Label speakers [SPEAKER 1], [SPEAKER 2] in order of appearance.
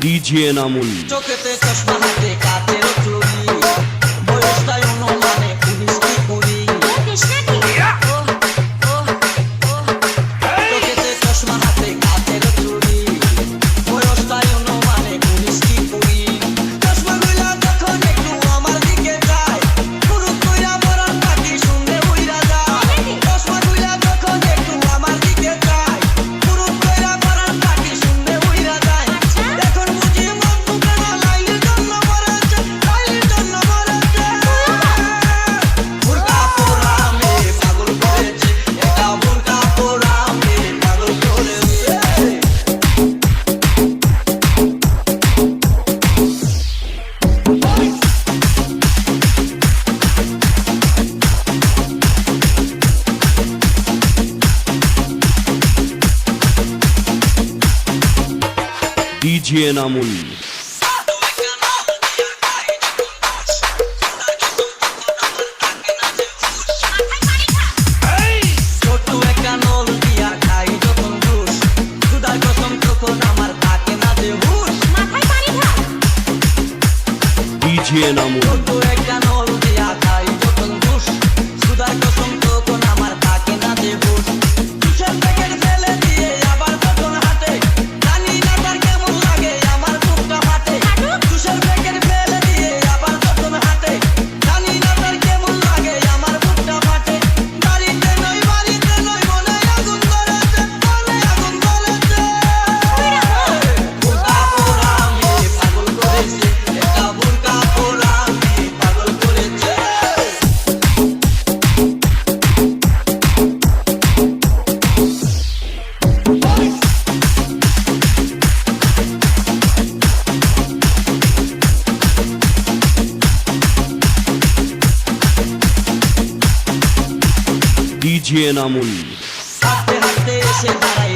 [SPEAKER 1] DJ নামুন।
[SPEAKER 2] চোখেতে চশমা হাতে কাচের চুড়ি, বয়সটাই অনুমানে 19 কি 20। চোখেতে চশমা হাতে কাচের চুড়ি, বয়সটাই অনুমানে 19 কি 20। চশমাগুলা যখন একটু আমার দিকে যায়, পুরুত কইরা মরার নাকি শুনলে উইরা যায়। চশমাগুলা যখন একটু আমার দিকে যায়, পুরুত কইরা মরার নাকি শুনলে উইরা যায়। এখন বুঝি মন বুকে না লাইলির জন্য মরেছে, লাইলির জন্য মরেছে। বুরকা পরা আমি পাগল করেছে, এটা বুরকা পরা আমি পাগল করেছে।
[SPEAKER 1] ডিজে নামুন।
[SPEAKER 2] ছোট্ট একটা নল দিয়া খাই যখন ঘুষ, খুদার কসম তখন আমার থাকে না যে হুঁশ।
[SPEAKER 1] ডিজে নামুন।
[SPEAKER 2] ছোট্ট একটা নল দিয়া খাই যখন ঘুষ, খুদার কসম তখন আমার থাকে না যে হুঁশ। তুষার প্যাকেট ফেলে দিয়ে আবার যখন হাঁটে, জানি না তার কেমন লাগে আমার বুকটা ফাটে। তুষার প্যাকেট ফেলে দিয়ে আবার যখন হাঁটে, জানি না তার কেমন লাগে আমার বুকটা ফাটে। বাড়িতে নই মনে আগুন ধরেছে, মনে আগুন ধরেছে। বুরকা পরা আমি পাগল করেছে, একটা বুরকা পরা আমি পাগল করেছে।
[SPEAKER 1] ডিজে নামুন।
[SPEAKER 2] হাঁটতে হাঁটতে এসে দাঁড়াই